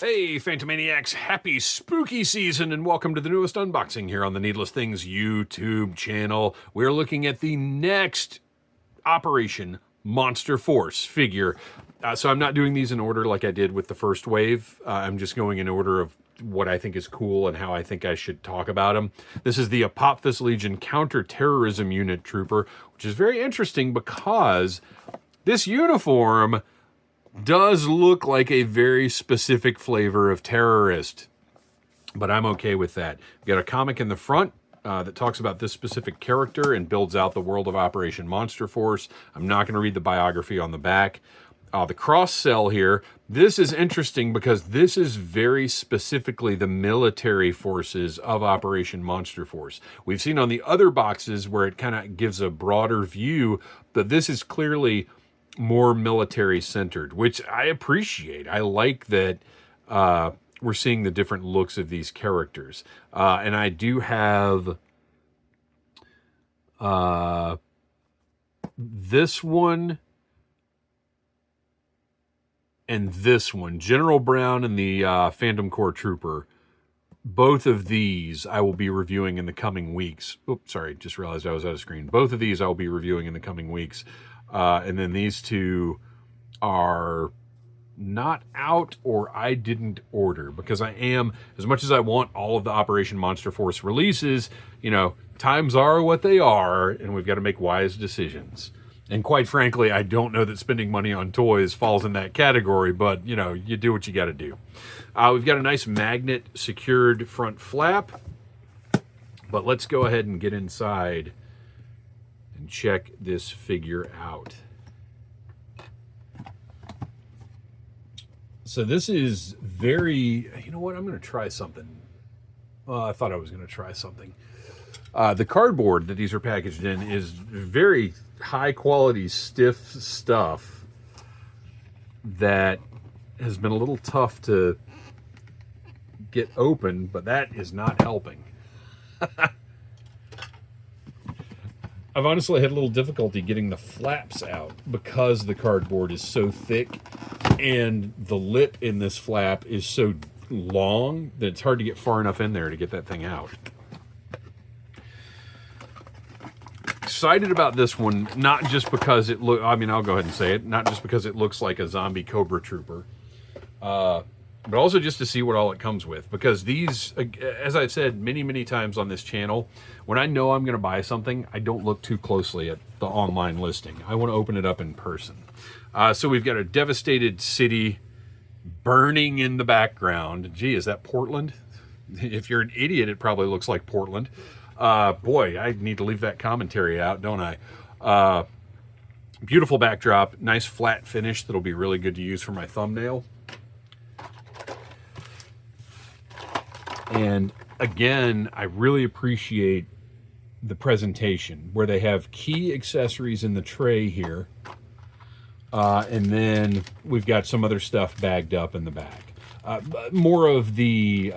Hey, Phantomaniacs, happy spooky season and welcome to the newest unboxing here on the Needless Things YouTube channel. We're looking at the next Operation Monster Force figure. So I'm not doing these in order like I did with the first wave. I'm just going in order of what I think is cool and how I think I should talk about them. This is the Apophis Legion Counter-Terrorism Unit Trooper, which is very interesting because this uniform does look like a very specific flavor of terrorist, but I'm okay with that. We've got a comic in the front that talks about this specific character and builds out the world of Operation Monster Force. I'm not going to read the biography on the back. The cross-sell here, this is interesting because this is very specifically the military forces of Operation Monster Force. We've seen on the other boxes where it kind of gives a broader view, but this is clearly more military centered, which I appreciate. I like that we're seeing the different looks of these characters. And I do have this one and this one, General Brown and the Phantom Corps Trooper. Both of these I will be reviewing in the coming weeks. Oops, sorry, just realized I was out of screen. Both of these I will be reviewing in the coming weeks. And then these two are not out or I didn't order because I am, as much as I want all of the Operation Monster Force releases, you know, times are what they are and we've got to make wise decisions. And quite frankly, I don't know that spending money on toys falls in that category, but, you know, you do what you got to do. We've got a nice magnet secured front flap, but let's go ahead and get inside and check this figure out. So this is very, you know what, I'm going to try something. I thought I was going to try something. The cardboard that these are packaged in is very high quality, stiff stuff that has been a little tough to get open, but that is not helping. I've honestly had a little difficulty getting the flaps out because the cardboard is so thick and the lip in this flap is so long that it's hard to get far enough in there to get that thing out. Excited about this one, not just because it look, I mean, I'll go ahead and say it, not just because it looks like a zombie Cobra Trooper, but also just to see what all it comes with. Because these, as I've said many times on this channel, when I know I'm going to buy something, I don't look too closely at the online listing. I want to open it up in person. So we've got a devastated city burning in the background. Gee, is that Portland? If you're an idiot, it probably looks like Portland. Boy, I need to leave that commentary out, don't I? Beautiful backdrop, nice flat finish that'll be really good to use for my thumbnail. And again, I really appreciate the presentation where they have key accessories in the tray here. And then we've got some other stuff bagged up in the back. More of the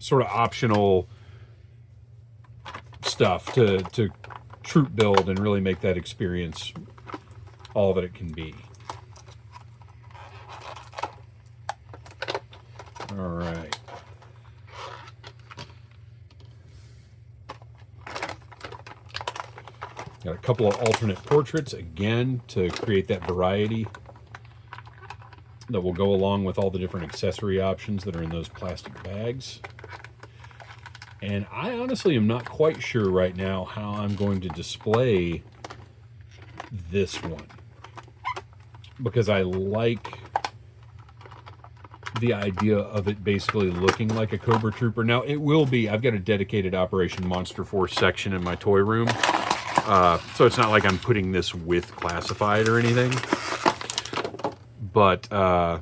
sort of optional stuff to troop build and really make that experience all that it can be. All right. Got a couple of alternate portraits, again, to create that variety that will go along with all the different accessory options that are in those plastic bags. And I honestly am not quite sure right now how I'm going to display this one, because I like the idea of it basically looking like a Cobra Trooper. Now, it will be, I've got a dedicated Operation Monster Force section in my toy room. So it's not like I'm putting this with Classified or anything. But I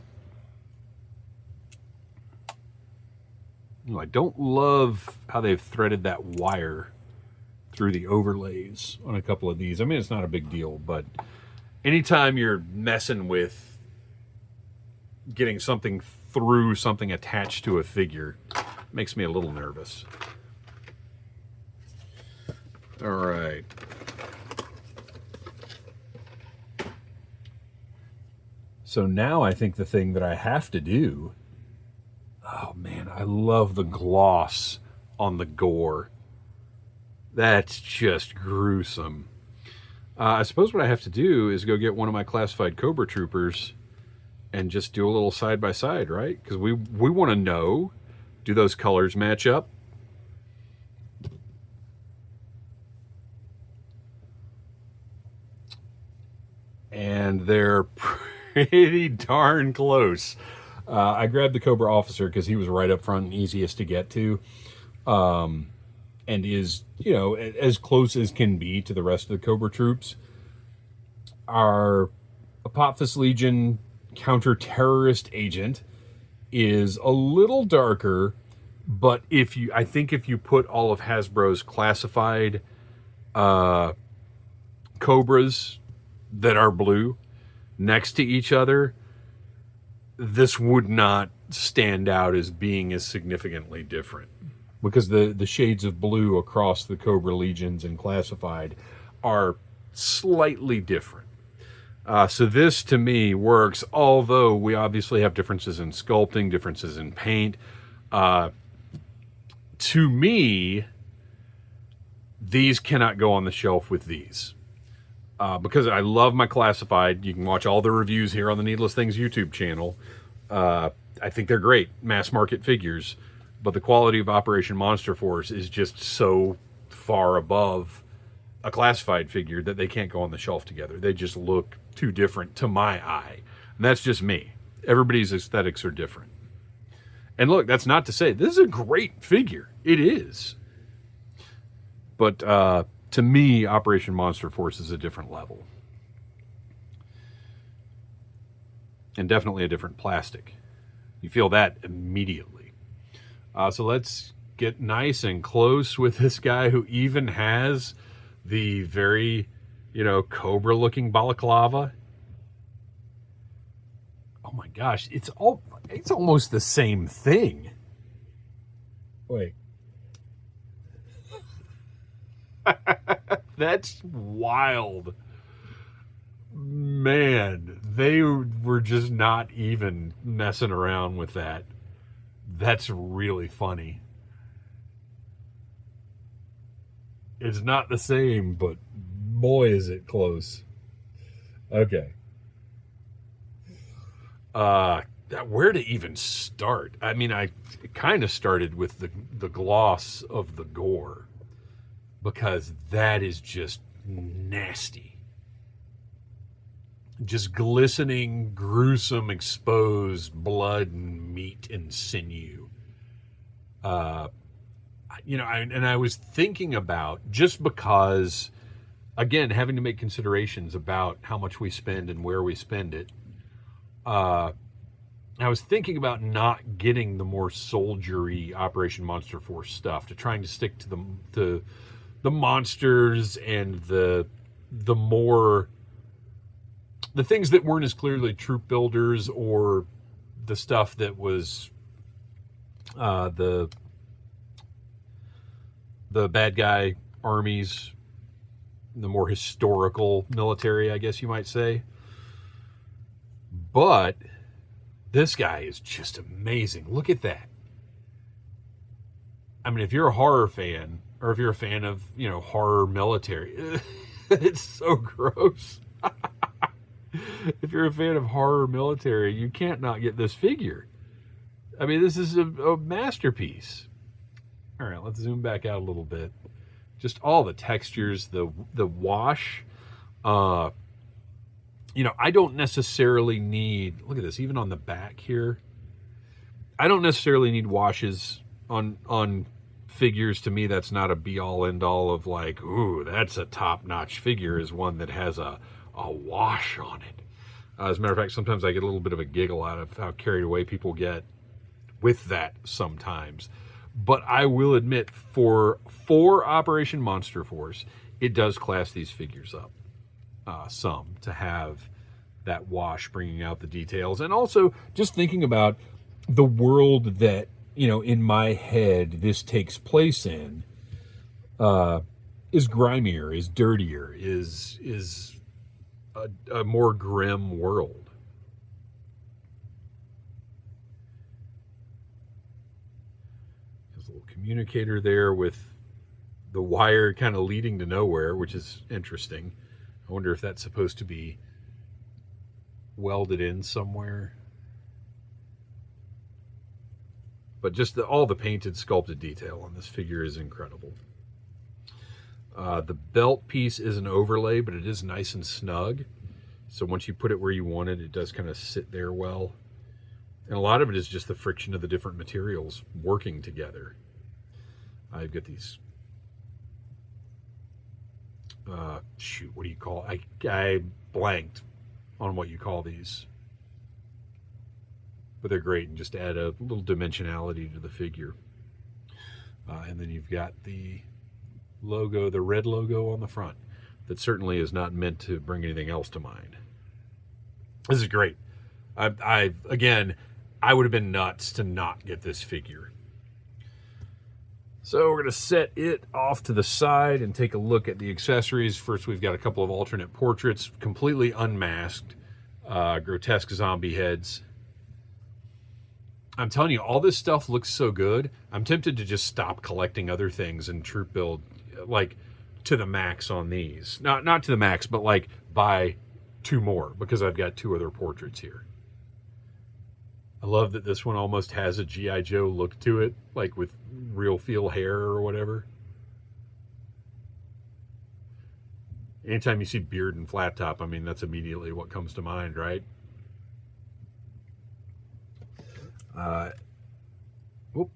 don't love how they've threaded that wire through the overlays on a couple of these. I mean, it's not a big deal, but anytime you're messing with getting something through something attached to a figure, it makes me a little nervous. All right. So now I think the thing that I have to do, oh man, I love the gloss on the gore. That's just gruesome. I suppose what I have to do is go get one of my classified Cobra troopers and just do a little side by side, right? Because we want to know, do those colors match up? And they're pretty darn close. I grabbed the Cobra officer because he was right up front and easiest to get to, and is, you know, as close as can be to the rest of the Cobra troops. Our Apophis Legion counter-terrorist agent is a little darker, but I think if you put all of Hasbro's classified Cobras that are blue next to each other, this would not stand out as being as significantly different, because the shades of blue across the Cobra Legions and classified are slightly different. So this, to me, works, although we obviously have differences in sculpting, differences in paint. To me, these cannot go on the shelf with these. Because I love my classified. You can watch all the reviews here on the Needless Things YouTube channel. I think they're great mass market figures, but the quality of Operation Monster Force is just so far above a classified figure that they can't go on the shelf together. They just look too different to my eye. And that's just me. Everybody's aesthetics are different. And look, that's not to say this is a great figure. It is. But to me, Operation Monster Force is a different level. And definitely a different plastic. You feel that immediately. So let's get nice and close with this guy who even has the very, Cobra-looking balaclava. Oh my gosh, it's almost the same thing. Wait. That's wild. Man, they were just not even messing around with that. That's really funny. It's not the same, but boy, is it close. Okay. Where to even start? I mean, I kind of started with the gloss of the gore, because that is just nasty. Just glistening, gruesome, exposed blood and meat and sinew. I was thinking about, just because, again, having to make considerations about how much we spend and where we spend it, I was thinking about not getting the more soldiery Operation Monster Force stuff, to trying to stick to the monsters and the things that weren't as clearly troop builders, or the stuff that was the bad guy armies, the more historical military, I guess you might say. But this guy is just amazing. Look at that. I mean, if you're a horror fan, or if you're a fan of, horror military, it's so gross. If you're a fan of horror military, you can't not get this figure. I mean, this is a masterpiece. All right, let's zoom back out a little bit. Just all the textures, the wash. I don't necessarily need, look at this, even on the back here. I don't necessarily need washes on figures. To me, that's not a be-all, end-all of like, ooh, that's a top-notch figure, is one that has a wash on it. As a matter of fact, sometimes I get a little bit of a giggle out of how carried away people get with that sometimes. But I will admit, for Operation Monster Force, it does class these figures up some, to have that wash bringing out the details. And also just thinking about the world that, in my head this takes place in, is grimier, is dirtier, is a more grim world. communicator there with the wire kind of leading to nowhere, which is interesting. I wonder if that's supposed to be welded in somewhere. But just all the painted, sculpted detail on this figure is incredible. The belt piece is an overlay, but it is nice and snug. So once you put it where you want it, it does kind of sit there well. And a lot of it is just the friction of the different materials working together. I've got these, shoot, what do you call it? I blanked on what you call these. But they're great and just add a little dimensionality to the figure. And then you've got the logo, the red logo on the front. That certainly is not meant to bring anything else to mind. This is great. Again, I would have been nuts to not get this figure. So we're going to set it off to the side and take a look at the accessories. First, we've got a couple of alternate portraits, completely unmasked, grotesque zombie heads. I'm telling you, all this stuff looks so good. I'm tempted to just stop collecting other things and troop build, like, to the max on these. Not to the max, but, like, buy 2 more, because I've got 2 other portraits here. I love that this one almost has a G.I. Joe look to it, like with real feel hair or whatever. Anytime you see beard and flat top, I mean, that's immediately what comes to mind, right? Whoop,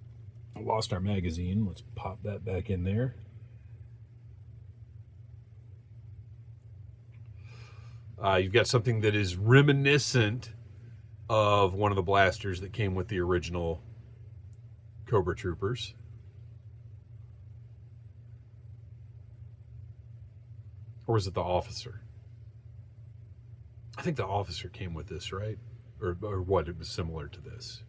I lost our magazine. Let's pop that back in there. You've got something that is reminiscent of one of the blasters that came with the original Cobra Troopers. Or was it the Officer? I think the Officer came with this, right? Or what? It was similar to this.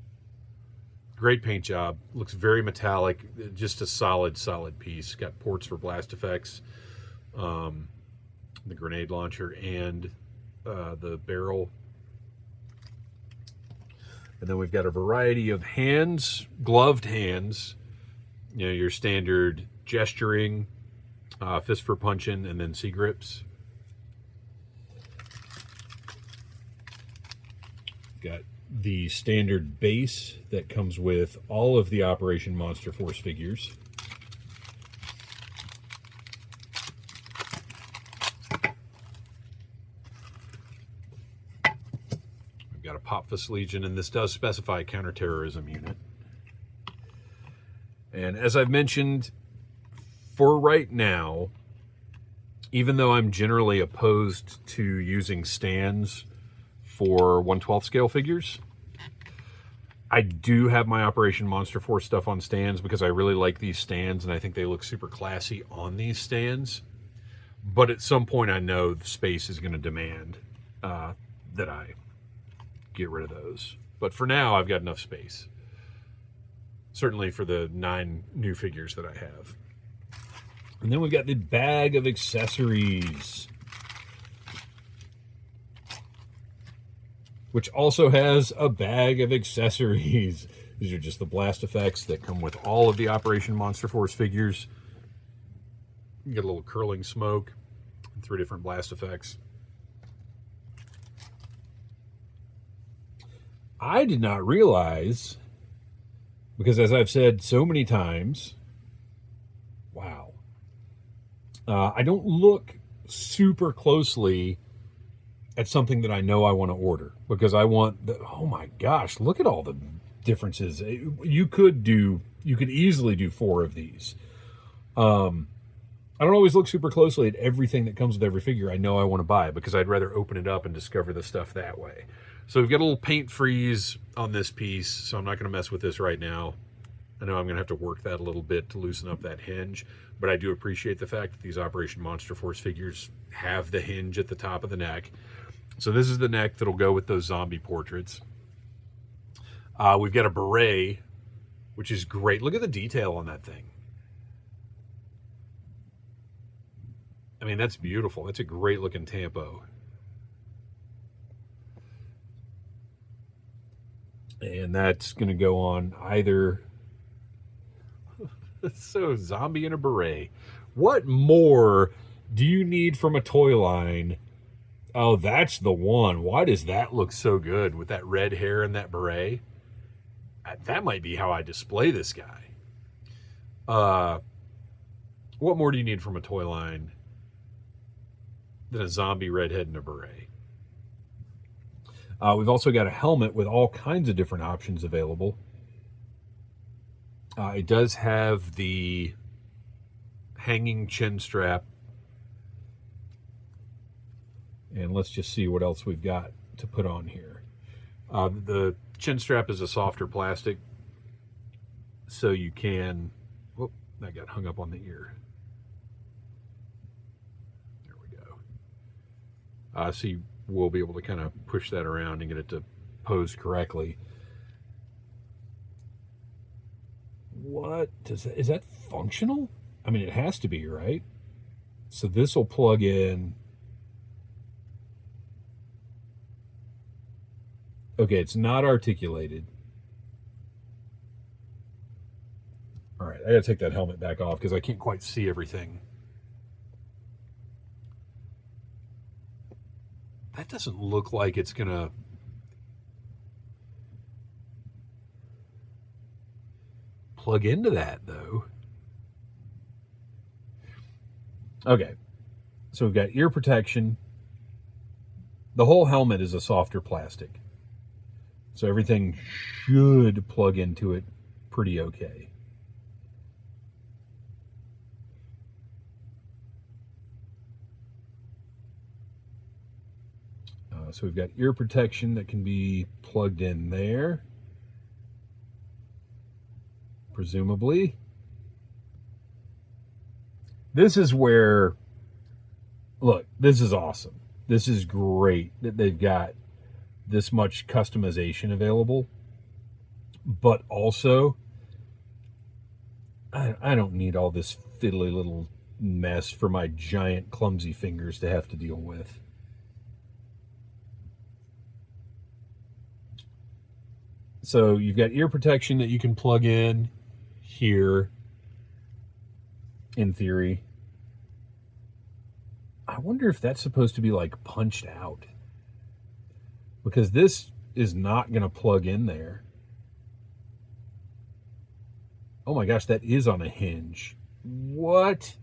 Great paint job. Looks very metallic. Just a solid piece. Got ports for blast effects, the grenade launcher, and the barrel. And then we've got a variety of hands, gloved hands. You know, your standard gesturing, fist for punching, and then C-grips. Got the standard base that comes with all of the Operation Monster Force figures. We've got Apophis Legion, and this does specify counterterrorism unit. And as I've mentioned, for right now, even though I'm generally opposed to using stands for 1/12 scale figures, I do have my Operation Monster Force stuff on stands because I really like these stands and I think they look super classy on these stands. But at some point I know the space is going to demand that I get rid of those. But for now, I've got enough space. Certainly for the 9 new figures that I have. And then we've got the bag of accessories, which also has a bag of accessories. These are just the blast effects that come with all of the Operation Monster Force figures. You get a little curling smoke, 3 different blast effects. I did not realize, because as I've said so many times, wow, I don't look super closely at something that I know I want to order, because I want oh my gosh, look at all the differences. You could easily do 4 of these. I don't always look super closely at everything that comes with every figure I know I want to buy, because I'd rather open it up and discover the stuff that way. So we've got a little paint freeze on this piece, so I'm not going to mess with this right now. I know I'm going to have to work that a little bit to loosen up that hinge, but I do appreciate the fact that these Operation Monster Force figures have the hinge at the top of the neck. So this is the neck that'll go with those zombie portraits. We've got a beret, which is great. Look at the detail on that thing. I mean, that's beautiful. That's a great looking tampo. And that's going to go on either So, zombie in a beret. What more do you need from a toy line? Oh, that's the one. Why does that look so good with that red hair and that beret? That might be how I display this guy. What more do you need from a toy line than a zombie redhead and a beret? We've also got a helmet with all kinds of different options available. It does have the hanging chin strap. And let's just see what else we've got to put on here. The chin strap is a softer plastic, so you can... Whoop, that got hung up on the ear. There we go. So you will be able to kind of push that around and get it to pose correctly. What does that... Is that functional? I mean, it has to be, right? So this will plug in... Okay, it's not articulated. All right, I gotta take that helmet back off because I can't quite see everything. That doesn't look like it's gonna... plug into that, though. Okay, so we've got ear protection. The whole helmet is a softer plastic, so everything should plug into it pretty okay. So we've got ear protection that can be plugged in there, presumably. This is where, look, this is awesome. This is great that they've got this much customization available. But also, I don't need all this fiddly little mess for my giant clumsy fingers to have to deal with. So you've got ear protection that you can plug in here, in theory. I wonder if that's supposed to be like punched out, because this is not going to plug in there. Oh my gosh, that is on a hinge. What?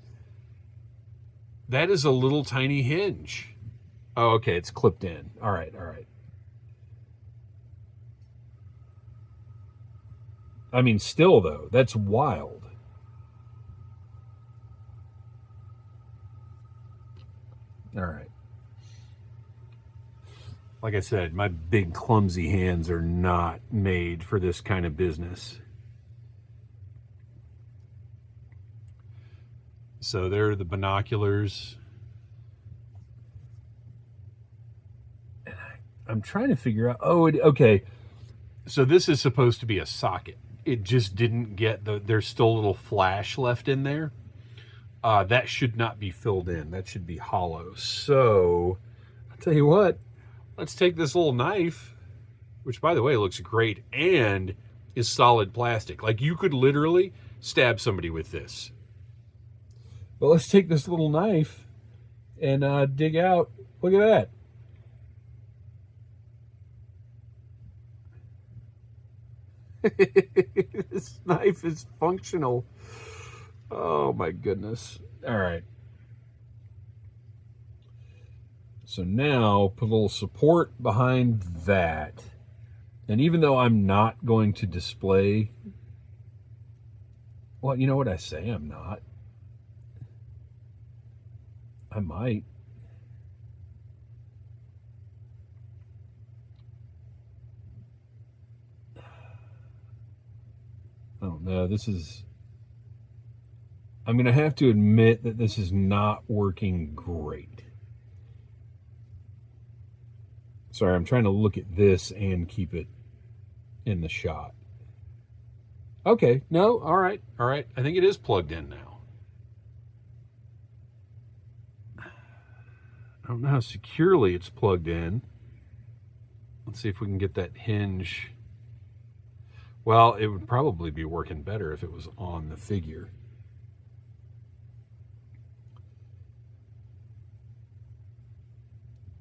That is a little tiny hinge. Oh, okay, it's clipped in. All right, all right. I mean, still, though, that's wild. All right. Like I said, my big, clumsy hands are not made for this kind of business. So there are the binoculars. I'm trying to figure out... Oh, okay. So this is supposed to be a socket. It just didn't get there's still a little flash left in there. That should not be filled in. That should be hollow. So, I'll tell you what. Let's take this little knife, which, by the way, looks great and is solid plastic. Like, you could literally stab somebody with this. But let's take this little knife and dig out. Look at that. This knife is functional. Oh my goodness. All right. So now put a little support behind that. And even though I'm not going to display... Well, you know what I say I'm not? I might. Oh no, this is... I'm going to have to admit that this is not working great. Sorry, I'm trying to look at this and keep it in the shot. Okay, no, all right. I think it is plugged in now. I don't know how securely it's plugged in. Let's see if we can get that hinge. Well, it would probably be working better if it was on the figure.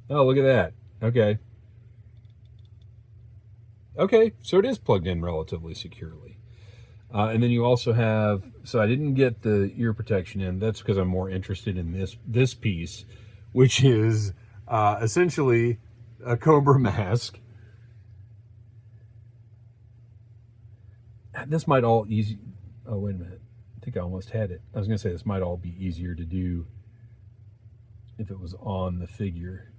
Oh, look at that. Okay. Okay, so it is plugged in relatively securely. And then you also have, so I didn't get the ear protection in. That's because I'm more interested in this piece, which is essentially a Cobra mask. This might all easy. Oh, wait a minute. I think I almost had it. I was going to say this might all be easier to do if it was on the figure.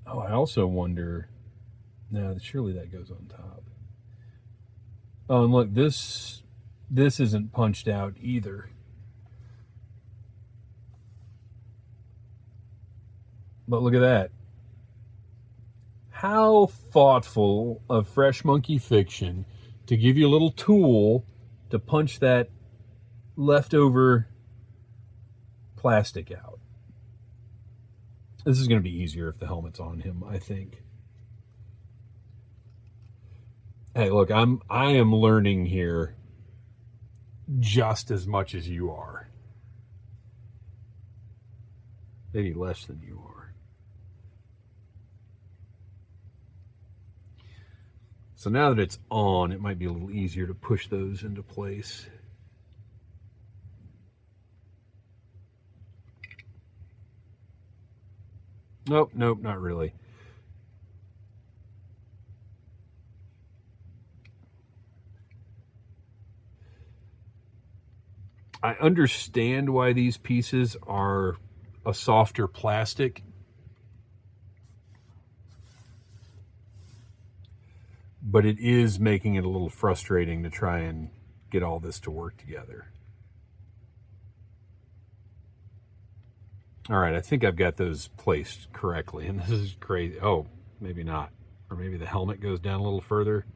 Oh, I also wonder. No, surely that goes on top. Oh, and look, this isn't punched out either. But look at that. How thoughtful of Fresh Monkey Fiction to give you a little tool to punch that leftover plastic out. This is going to be easier if the helmet's on him, I think. Hey, look, I am learning here just as much as you are. Maybe less than you are. So now that it's on, it might be a little easier to push those into place. Nope, not really. I understand why these pieces are a softer plastic. But it is making it a little frustrating to try and get all this to work together. All right, I think I've got those placed correctly. And this is crazy. Oh, maybe not. Or maybe the helmet goes down a little further.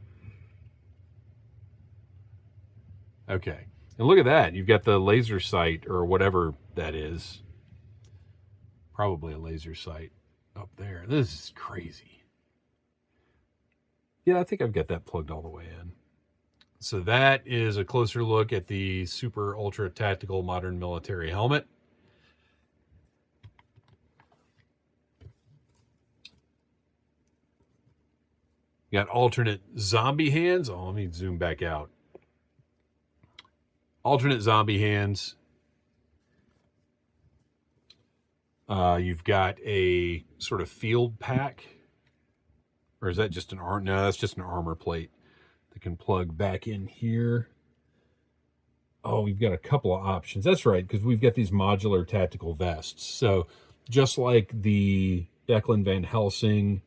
Okay. And look at that. You've got the laser sight or whatever that is. Probably a laser sight up there. This is crazy. Yeah, I think I've got that plugged all the way in. So that is a closer look at the Super Ultra Tactical Modern Military Helmet. You got alternate zombie hands. Oh, let me zoom back out. Alternate zombie hands. You've got a sort of field pack. Or is that just an arm? No, that's just an armor plate that can plug back in here. Oh, we've got a couple of options. That's right, because we've got these modular tactical vests. So just like the Declan Van Helsing,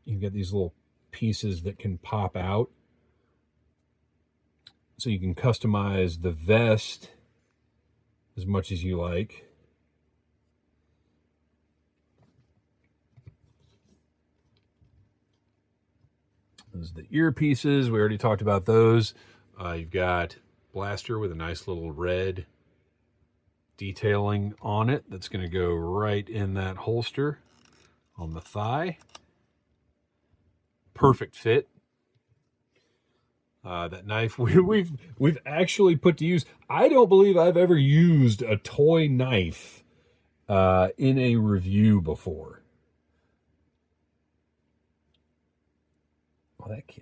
you've got these little pieces that can pop out. So you can customize the vest as much as you like. Those are the earpieces. We already talked about those. You've got blaster with a nice little red detailing on it that's going to go right in that holster on the thigh. Perfect fit. That knife we've actually put to use. I don't believe I've ever used a toy knife in a review before.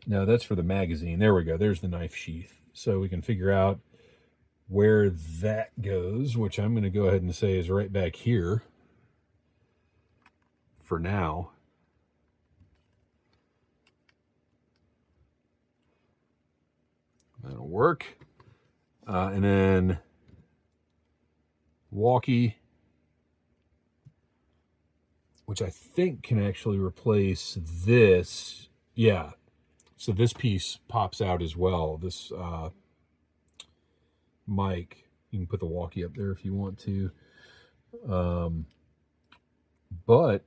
No, that's for the magazine. There we go. There's the knife sheath. So we can figure out where that goes, which I'm going to go ahead and say is right back here for now. That'll work. And then walkie, which I think can actually replace this. Yeah. So this piece pops out as well. This mic, you can put the walkie up there if you want to. But,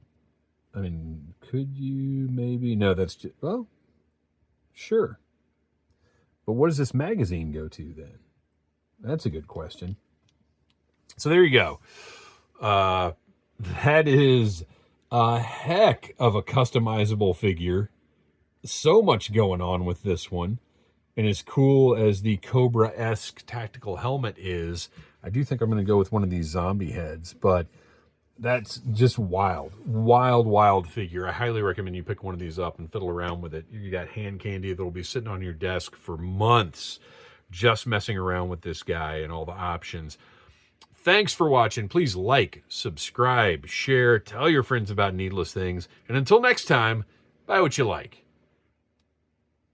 I mean, could you maybe? No, that's just, well, sure. But what does this magazine go to then? That's a good question. So there you go. That is a heck of a customizable figure so much going on with this one. And as cool as the Cobra-esque tactical helmet is, I do think I'm going to go with one of these zombie heads. But that's just wild. Wild, wild figure. I highly recommend you pick one of these up and fiddle around with it. You got hand candy that'll be sitting on your desk for months just messing around with this guy and all the options. Thanks for watching. Please like, subscribe, share, tell your friends about Needless Things. And until next time, buy what you like.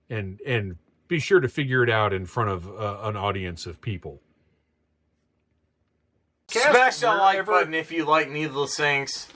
And be sure to figure it out in front of an audience of people. Smash that like button if you like Needless Things.